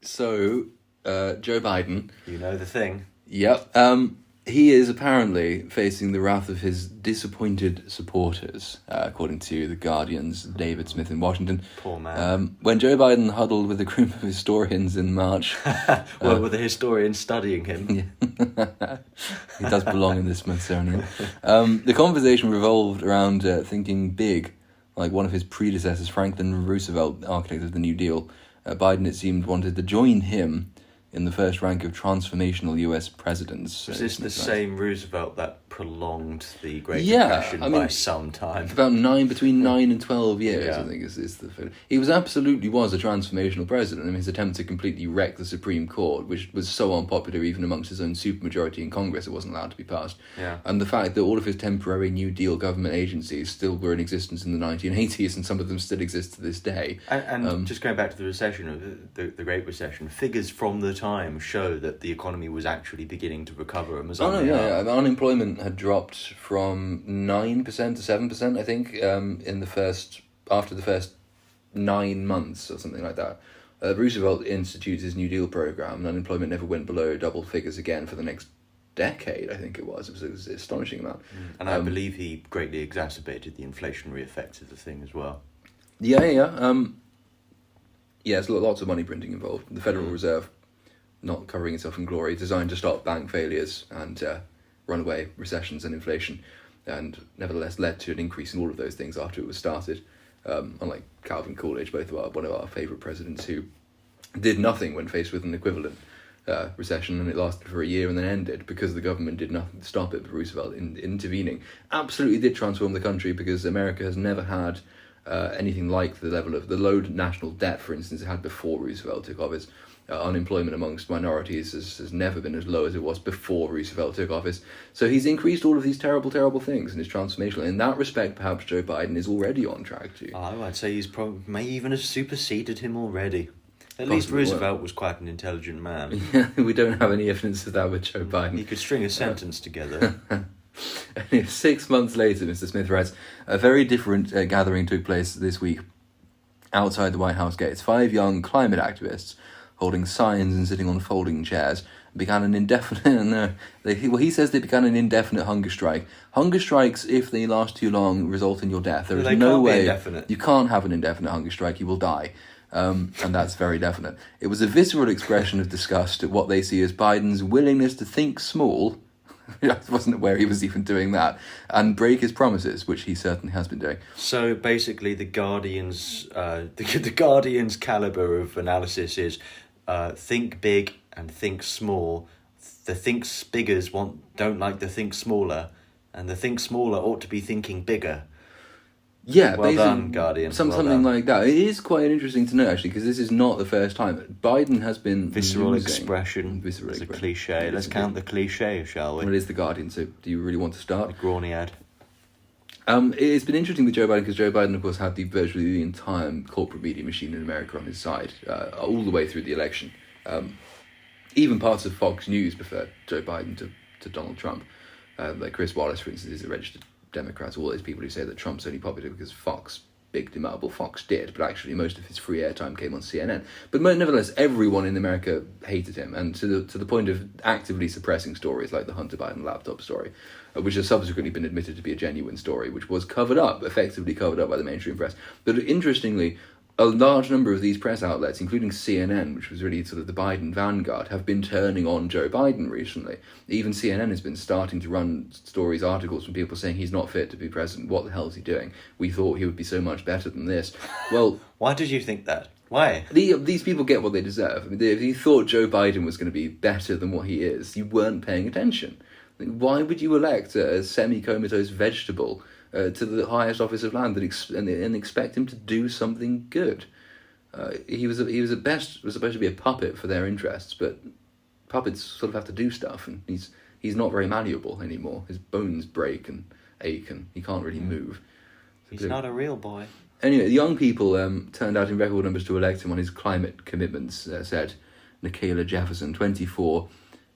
So, Joe Biden. You know the thing. Yep. He is apparently facing the wrath of his disappointed supporters, according to The Guardian's David Smith in Washington. Poor man. When Joe Biden huddled with a group of historians in March... Well, with the historians studying him. Yeah. He does belong in the Smithsonian. The conversation revolved around thinking big, like one of his predecessors, Franklin Roosevelt, architect of the New Deal. Biden, it seemed, wanted to join him in the first rank of transformational US presidents. Was this the same Roosevelt that prolonged the Great Depression by some time? About between 9 and 12 years, I think, is the... He was a transformational president. I mean, his attempt to completely wreck the Supreme Court, which was so unpopular even amongst his own supermajority in Congress, it wasn't allowed to be passed. Yeah. And the fact that all of his temporary New Deal government agencies still were in existence in the 1980s, and some of them still exist to this day. And just going back to the recession, the Great Recession, figures from the time show that the economy was actually beginning to recover and was on the up. Unemployment had dropped from 9% to 7%, I think, after the first 9 months or something like that. Roosevelt institutes his New Deal program, and unemployment never went below double figures again for the next decade, I think it was. It was an astonishing amount. And I believe he greatly exacerbated the inflationary effects of the thing as well. Yeah, there's lots of money printing involved. The Federal Reserve, not covering itself in glory, designed to stop bank failures and runaway recessions and inflation, and nevertheless led to an increase in all of those things after it was started. Unlike Calvin Coolidge, one of our favourite presidents, who did nothing when faced with an equivalent recession, and it lasted for a year and then ended because the government did nothing to stop it. But Roosevelt intervening absolutely did transform the country, because America has never had anything like the level of the low national debt, for instance, it had before Roosevelt took office. Unemployment amongst minorities has never been as low as it was before Roosevelt took office. So he's increased all of these terrible, terrible things, and is transformational. In that respect, perhaps Joe Biden is already on track to. I'd say he's may even have superseded him already. At least Roosevelt was quite an intelligent man. Yeah, we don't have any evidence of that with Joe Biden. He could string a sentence together. 6 months later, Mr. Smith writes, a very different gathering took place this week outside the White House gates. 5 young climate activists, holding signs and sitting on folding chairs, began an indefinite... he says they began an indefinite hunger strike. Hunger strikes, if they last too long, result in your death. There is no way... You can't have an indefinite hunger strike, you will die. And that's very definite. It was a visceral expression of disgust at what they see as Biden's willingness to think small... I wasn't aware he was even doing that, and break his promises, which he certainly has been doing. So basically, the Guardian's caliber of analysis is think big and think small. The think biggers don't like the think smaller, and the think smaller ought to be thinking bigger. Yeah, well done, Guardian. Something like that. It is quite interesting to know, actually, because this is not the first time. Biden has been visceral expression. It's a cliche. Let's count the cliche, shall we? Well, it is the Guardian, so do you really want to start? The Grawny ad. It's been interesting with Joe Biden, because Joe Biden, of course, had virtually the entire corporate media machine in America on his side, all the way through the election. Even parts of Fox News preferred Joe Biden to Donald Trump. Like Chris Wallace, for instance, is a registered Democrat. All those people who say that Trump's only popular because Fox, big demountable Fox did, but actually most of his free airtime came on CNN. But nevertheless, everyone in America hated him, and to the point of actively suppressing stories like the Hunter Biden laptop story, which has subsequently been admitted to be a genuine story, which was effectively covered up by the mainstream press. But interestingly, a large number of these press outlets, including CNN, which was really sort of the Biden vanguard, have been turning on Joe Biden recently. Even CNN has been starting to run articles from people saying he's not fit to be president. What the hell is he doing? We thought he would be so much better than this. Well, why did you think that? Why? These people get what they deserve. I mean, if you thought Joe Biden was going to be better than what he is, you weren't paying attention. Why would you elect a semi-comatose vegetable to the highest office of land and expect him to do something good? He was at best supposed to be a puppet for their interests, but puppets sort of have to do stuff, and he's not very malleable anymore. His bones break and ache, and he can't really move. He's not a real boy. Anyway, the young people turned out in record numbers to elect him on his climate commitments, said Nikayla Jefferson, 24,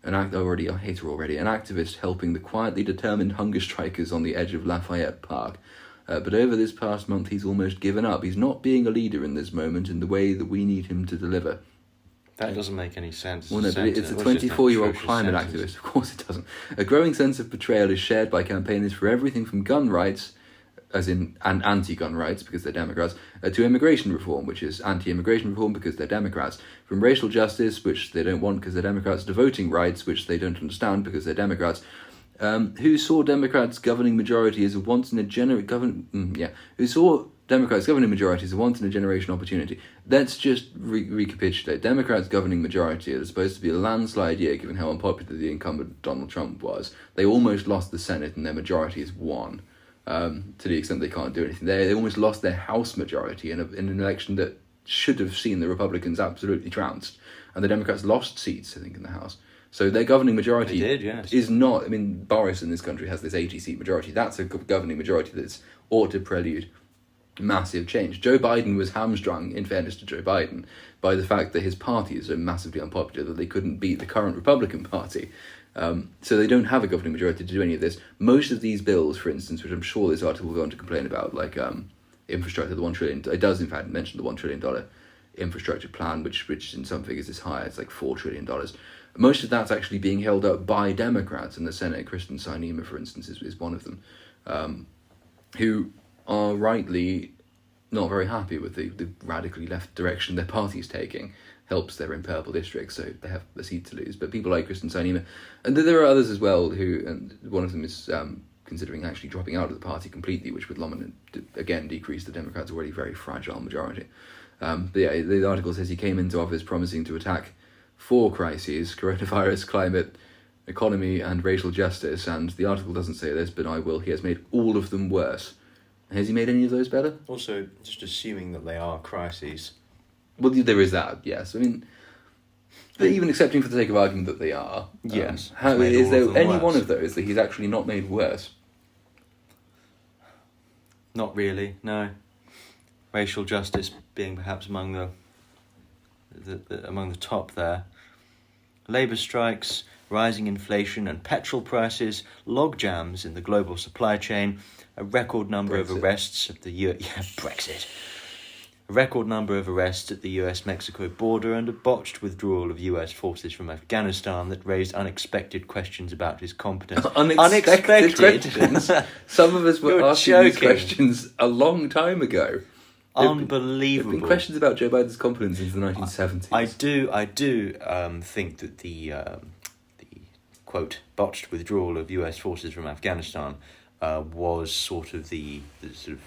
an activist helping the quietly determined hunger strikers on the edge of Lafayette Park. But over this past month, he's almost given up. He's not being a leader in this moment in the way that we need him to deliver. That doesn't make any sense. Well, no, but it's a 24-year-old climate activist. Of course it doesn't. A growing sense of betrayal is shared by campaigners for everything from gun rights, as in and anti-gun rights because they're Democrats, to immigration reform, which is anti-immigration reform because they're Democrats, from racial justice, which they don't want because they're Democrats, to voting rights, which they don't understand because they're Democrats, who saw Democrats governing majority as a once in a who saw Democrats governing majority as a once in a generation opportunity. Let's just recapitulate. Democrats governing majority is supposed to be a landslide year, given how unpopular the incumbent Donald Trump was. They almost lost the Senate, and their majority is won. To the extent they can't do anything. They almost lost their House majority in an election that should have seen the Republicans absolutely trounced. And the Democrats lost seats, I think, in the House. So their governing majority is not... I mean, Boris in this country has this 80-seat majority. That's a governing majority that's ought to prelude massive change. Joe Biden was hamstrung, in fairness to Joe Biden, by the fact that his party is so massively unpopular that they couldn't beat the current Republican Party. So they don't have a governing majority to do any of this. Most of these bills, for instance, which I'm sure this article will go on to complain about, like infrastructure, the $1 trillion, it does in fact mention the $1 trillion infrastructure plan, which in some figures is higher, it's like $4 trillion. Most of that's actually being held up by Democrats in the Senate. Kristen Sinema, for instance, is one of them, who are rightly not very happy with the radically left direction their party's taking. Helps they're in purple districts, so they have the seat to lose. But people like Kristen Sinema, and there are others as well who, and one of them is considering actually dropping out of the party completely, which would again decrease the Democrats' already very fragile majority. But yeah, the article says he came into office promising to attack 4 crises: coronavirus, climate, economy, and racial justice. And the article doesn't say this, but I will. He has made all of them worse. Has he made any of those better? Also, just assuming that they are crises. Well, there is that, yes. I mean, but even accepting for the sake of argument that they are, yes. Is there any one of those that he's actually not made worse? Not really, no. Racial justice being perhaps among the top there. Labour strikes, rising inflation and petrol prices, log jams in the global supply chain, a record number of arrests at the Brexit. A record number of arrests at the US-Mexico border and a botched withdrawal of US forces from Afghanistan that raised unexpected questions about his competence. Unexpected questions? Some of us were asking these questions a long time ago. Unbelievable. There have been questions about Joe Biden's competence since the 1970s. I do think that the quote, botched withdrawal of US forces from Afghanistan was sort of the sort of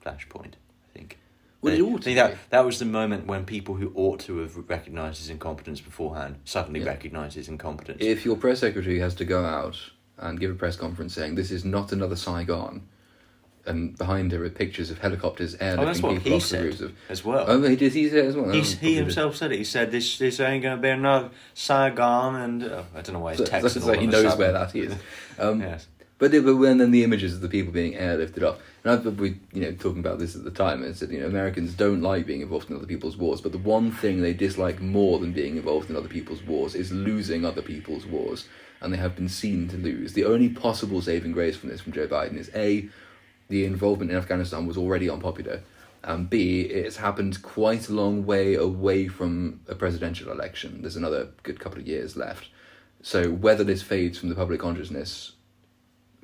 flashpoint, I think. Well, it ought to be. That was the moment when people who ought to have recognised his incompetence beforehand suddenly recognised his incompetence. If your press secretary has to go out and give a press conference saying this is not another Saigon, and behind her are pictures of helicopters airlifting people off the roofs of... as well. Oh, did he say it as well? He himself said it. He said this ain't going to be another Saigon, and I don't know why he's Texan. So he knows where that is. Yes. But when then the images of the people being airlifted off, and we talking about this at the time, and said Americans don't like being involved in other people's wars, but the one thing they dislike more than being involved in other people's wars is losing other people's wars, and they have been seen to lose. The only possible saving grace from this from Joe Biden is A, the involvement in Afghanistan was already unpopular, and B, it's happened quite a long way away from a presidential election. There's another good couple of years left, so whether this fades from the public consciousness,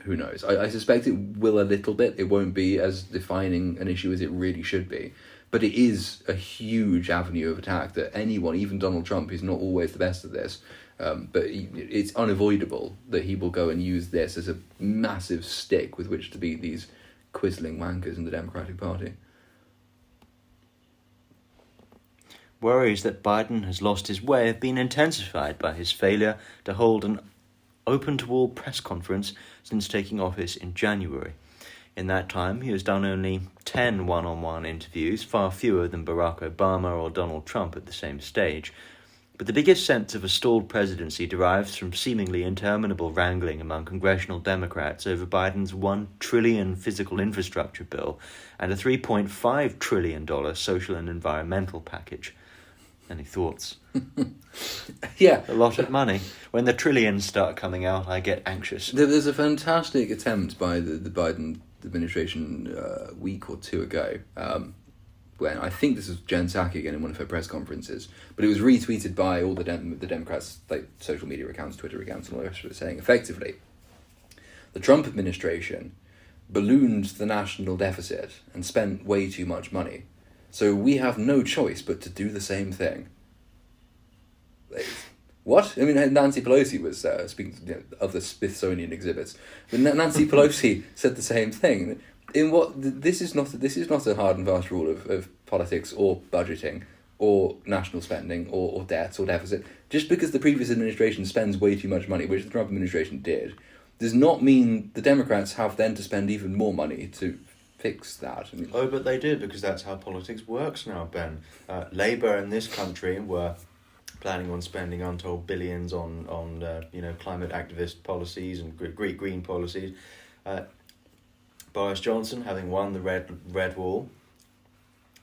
who knows? I suspect it will a little bit. It won't be as defining an issue as it really should be. But it is a huge avenue of attack that anyone, even Donald Trump, who's not always the best at this, but it's unavoidable that he will go and use this as a massive stick with which to beat these quisling wankers in the Democratic Party. Worries that Biden has lost his way have been intensified by his failure to hold an open-to-all press conference since taking office in January. In that time, he has done only 10 one-on-one interviews, far fewer than Barack Obama or Donald Trump at the same stage. But the biggest sense of a stalled presidency derives from seemingly interminable wrangling among congressional Democrats over Biden's $1 trillion physical infrastructure bill and a $3.5 trillion social and environmental package. Any thoughts? Yeah. A lot of money. When the trillions start coming out, I get anxious. There's a fantastic attempt by the Biden administration a week or two ago, when, I think this was Jen Psaki again in one of her press conferences, but it was retweeted by all the Democrats, like social media accounts, Twitter accounts, and all the rest of it, saying effectively, the Trump administration ballooned the national deficit and spent way too much money. So we have no choice but to do the same thing. Like, what? I mean, Nancy Pelosi was speaking of the Smithsonian exhibits, but Nancy Pelosi said the same thing. In what this is not a hard and fast rule of politics or budgeting or national spending or debts or deficit. Just because the previous administration spends way too much money, which the Trump administration did, does not mean the Democrats have then to spend even more money to fix that. I mean, but they did, because that's how politics works now, Ben. Labour in this country were planning on spending untold billions on climate activist policies and green policies. Boris Johnson, having won the red wall,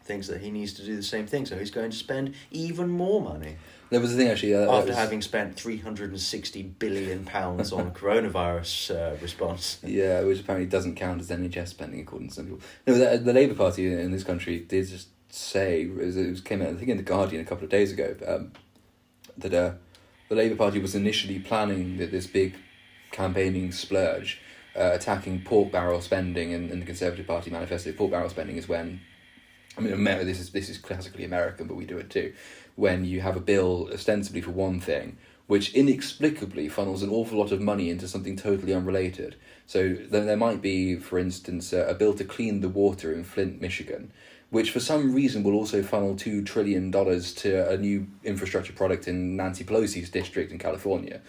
thinks that he needs to do the same thing, so he's going to spend even more money. There was a thing actually after having spent £360 billion on coronavirus response. Yeah, which apparently doesn't count as NHS spending according to some people. No, the Labour Party in this country did just say, it came out I think in the Guardian a couple of days ago, that the Labour Party was initially planning this big campaigning splurge, attacking pork barrel spending, and the Conservative Party manifesto. Pork barrel spending is when, I mean, this is classically American, but we do it too, when you have a bill ostensibly for one thing, which inexplicably funnels an awful lot of money into something totally unrelated. So there might be, for instance, a bill to clean the water in Flint, Michigan, which for some reason will also funnel $2 trillion to a new infrastructure project in Nancy Pelosi's district in California,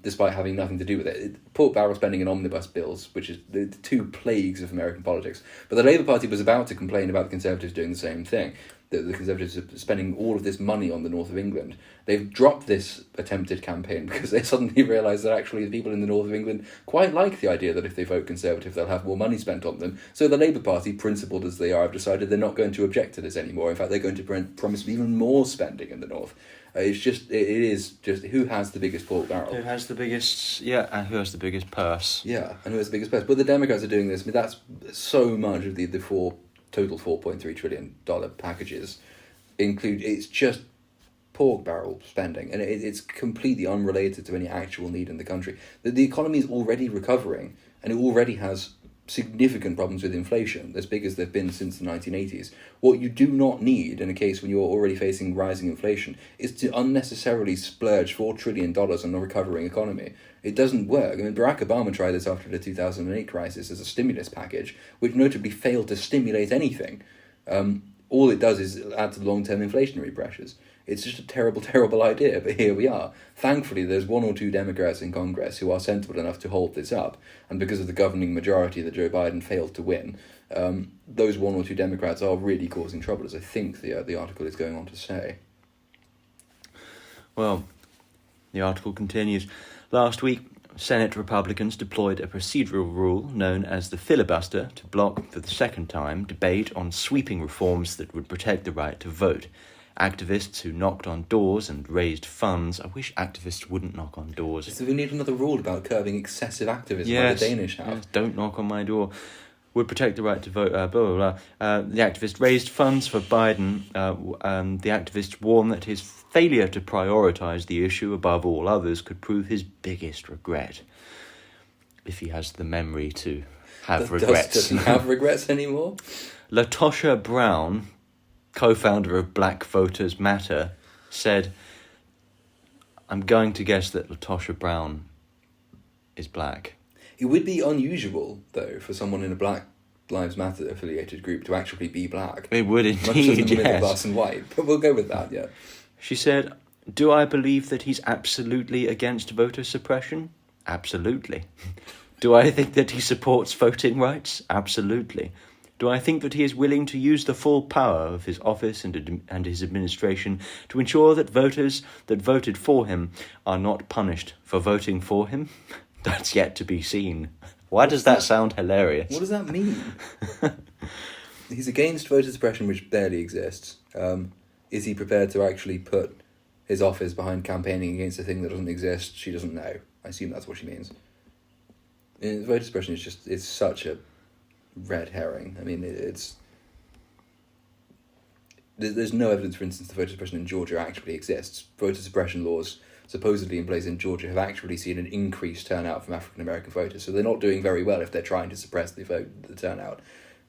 despite having nothing to do with it. Pork barrel spending and omnibus bills, which is the two plagues of American politics. But the Labour Party was about to complain about the Conservatives doing the same thing. The Conservatives are spending all of this money on the north of England. They've dropped this attempted campaign because they suddenly realise that actually the people in the north of England quite like the idea that if they vote Conservative they'll have more money spent on them. So the Labour Party, principled as they are, have decided they're not going to object to this anymore. In fact, they're going to promise even more spending in the north. It is just who has the biggest pork barrel. Who has the biggest, and who has the biggest purse. Yeah, and who has the biggest purse. But the Democrats are doing this. I mean, that's so much of the total $4.3 trillion packages it's just pork barrel spending, and it's completely unrelated to any actual need in the country. The economy is already recovering, and it already has significant problems with inflation, as big as they've been since the 1980s. What you do not need in a case when you're already facing rising inflation is to unnecessarily splurge $4 trillion on a recovering economy. It doesn't work. I mean, Barack Obama tried this after the 2008 crisis as a stimulus package, which notably failed to stimulate anything. All it does is add to the long-term inflationary pressures. It's just a terrible, terrible idea, but here we are. Thankfully, there's one or two Democrats in Congress who are sensible enough to hold this up, and because of the governing majority that Joe Biden failed to win, those one or two Democrats are really causing trouble, as I think the article is going on to say. Well, the article continues. Last week, Senate Republicans deployed a procedural rule known as the filibuster to block, for the second time, debate on sweeping reforms that would protect the right to vote. Activists who knocked on doors and raised funds. I wish activists wouldn't knock on doors. So we need another rule about curbing excessive activism like the Danish have. Yes, don't knock on my door. Would protect the right to vote, blah, blah, blah. The activist raised funds for Biden. The activist warned that his failure to prioritise the issue above all others could prove his biggest regret. If he has the memory to have regrets. Does he have regrets anymore? Latosha Brown, co-founder of Black Voters Matter, said, I'm going to guess that Latosha Brown is black. It would be unusual, though, for someone in a Black Lives Matter affiliated group to actually be black. It would indeed, much as in the middle class and white, but we'll go with that, yeah. She said, do I believe that he's absolutely against voter suppression? Absolutely. Do I think that he supports voting rights? Absolutely. Do I think that he is willing to use the full power of his office and his administration to ensure that voters that voted for him are not punished for voting for him? That's yet to be seen. Why does that sound hilarious? What does that mean? He's against voter suppression, which barely exists. Is he prepared to actually put his office behind campaigning against a thing that doesn't exist? She doesn't know. I assume that's what she means. Voter suppression it's such a red herring. I mean, it's there's no evidence, for instance, that voter suppression in Georgia actually exists. Voter suppression laws supposedly in place in Georgia have actually seen an increased turnout from African American voters. So they're not doing very well if they're trying to suppress the turnout.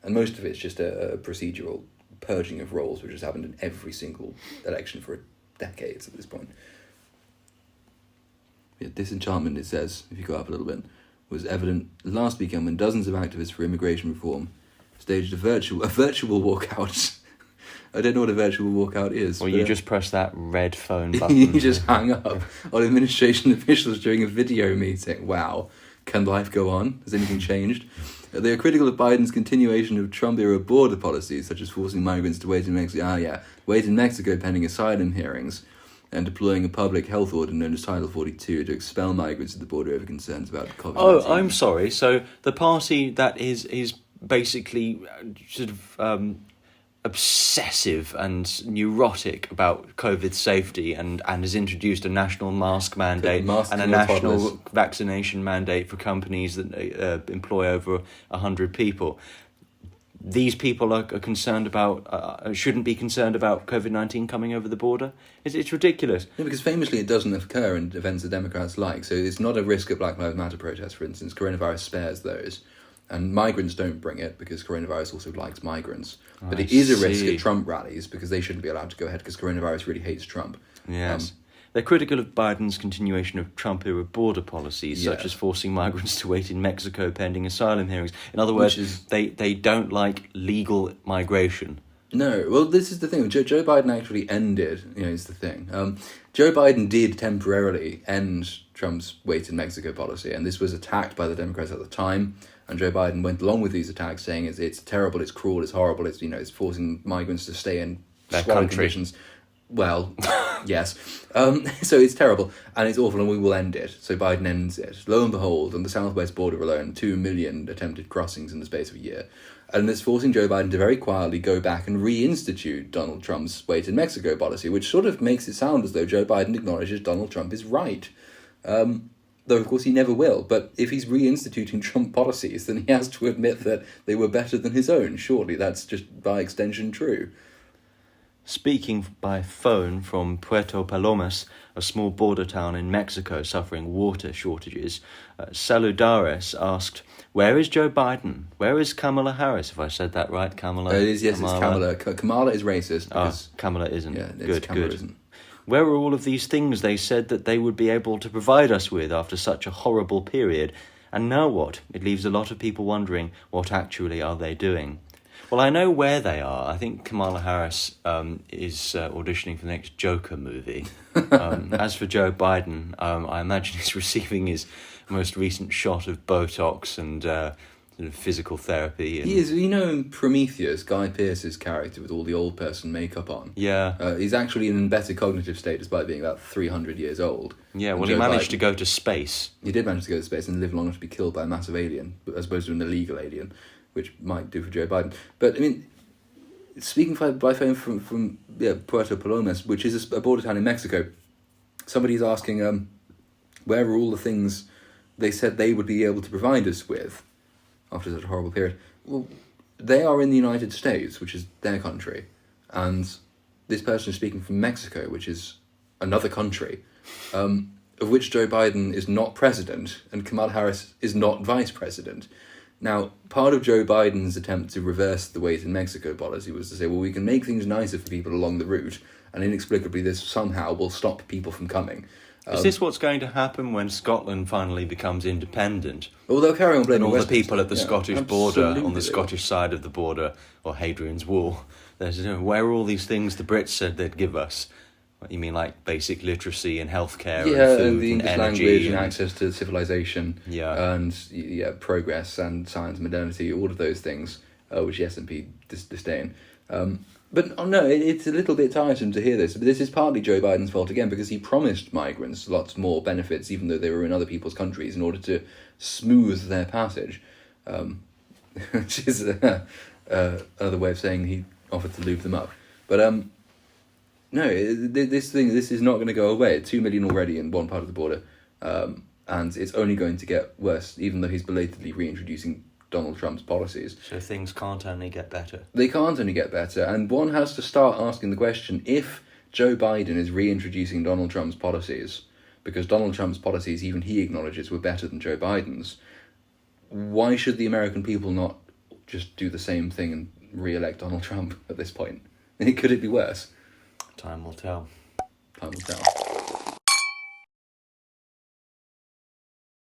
And most of it's just a procedural purging of rolls, which has happened in every single election for decades at this point. Yeah, disenchantment, it says, if you go up a little bit, was evident last weekend when dozens of activists for immigration reform staged a virtual walkout. I don't know what a virtual walkout is. Well, you just press that red phone button. You just hang up on administration officials during a video meeting. Wow. Can life go on? Has anything changed? They are critical of Biden's continuation of Trump-era border policies, such as forcing migrants to wait in Mexico pending asylum hearings, and deploying a public health order known as Title 42 to expel migrants at the border over concerns about COVID-19. Oh, I'm sorry. So the party that is basically sort of obsessive and neurotic about COVID safety and has introduced a national mask mandate and a national vaccination mandate for companies that employ over 100 people. These people are concerned about, shouldn't be concerned about COVID-19 coming over the border? It's ridiculous. Yeah, because famously it doesn't occur in events that Democrats like. So it's not a risk at Black Lives Matter protests, for instance. Coronavirus spares those. And migrants don't bring it because coronavirus also likes migrants. But it is a risk at Trump rallies because they shouldn't be allowed to go ahead because coronavirus really hates Trump. Yes. They're critical of Biden's continuation of Trump-era border policies, such as forcing migrants to wait in Mexico pending asylum hearings. In other words, they don't like legal migration. No, well, this is the thing. Joe Biden actually ended, is the thing. Joe Biden did temporarily end Trump's wait in Mexico policy, and this was attacked by the Democrats at the time. And Joe Biden went along with these attacks, saying it's terrible, it's cruel, it's horrible, it's forcing migrants to stay in squalid conditions. Well, yes. So it's terrible and it's awful, and we will end it. So Biden ends it. Lo and behold, on the southwest border alone, 2 million attempted crossings in the space of a year. And it's forcing Joe Biden to very quietly go back and reinstitute Donald Trump's wait in Mexico policy, which sort of makes it sound as though Joe Biden acknowledges Donald Trump is right. Though, of course, he never will. But if he's reinstituting Trump policies, then he has to admit that they were better than his own. Surely that's just by extension true. Speaking by phone from Puerto Palomas, a small border town in Mexico suffering water shortages, Saludares asked, "Where is Joe Biden? Where is Kamala Harris?" If I said that right, Kamala? It is, yes, Kamala. It's Kamala. Kamala is racist. Because, Kamala isn't. Yeah, good. Isn't. Where are all of these things they said that they would be able to provide us with after such a horrible period? And now what? It leaves a lot of people wondering, what actually are they doing? Well, I know where they are. I think Kamala Harris is auditioning for the next Joker movie. As for Joe Biden, I imagine he's receiving his most recent shot of Botox and sort of physical therapy. And he is, in Prometheus, Guy Pearce's character with all the old person makeup on. Yeah. He's actually in better cognitive state despite being about 300 years old. Yeah, well, he managed to go to space. He did manage to go to space and live long enough to be killed by a massive alien, as opposed to an illegal alien, which might do for Joe Biden. But, speaking by phone from Puerto Palomas, which is a border town in Mexico, somebody's asking, where are all the things they said they would be able to provide us with after such a horrible period? Well, they are in the United States, which is their country, and this person is speaking from Mexico, which is another country, of which Joe Biden is not president, and Kamala Harris is not vice president. Now, part of Joe Biden's attempt to reverse the wait in Mexico policy was to say, well, we can make things nicer for people along the route, and inexplicably this somehow will stop people from coming. Is this what's going to happen when Scotland finally becomes independent? Well, they'll carry on blaming all the Westminster. people at the Scottish border, on the they Scottish side of the border, or Hadrian's Wall, where are all these things the Brits said they'd give us? What, you mean like basic literacy and healthcare and food and the English language and access to civilization, and progress and science and modernity, all of those things, which the SNP disdain. But no, it's a little bit tiresome to hear this. But this is partly Joe Biden's fault again, because he promised migrants lots more benefits, even though they were in other people's countries, in order to smooth their passage, which is another way of saying he offered to lube them up. But no, this is not going to go away. 2 million already in one part of the border, and it's only going to get worse, even though he's belatedly reintroducing Donald Trump's policies. So things can't only get better. They can't only get better, and one has to start asking the question, if Joe Biden is reintroducing Donald Trump's policies, because Donald Trump's policies, even he acknowledges, were better than Joe Biden's, why should the American people not just do the same thing and re-elect Donald Trump at this point? Could it be worse? Time will tell. Time will tell.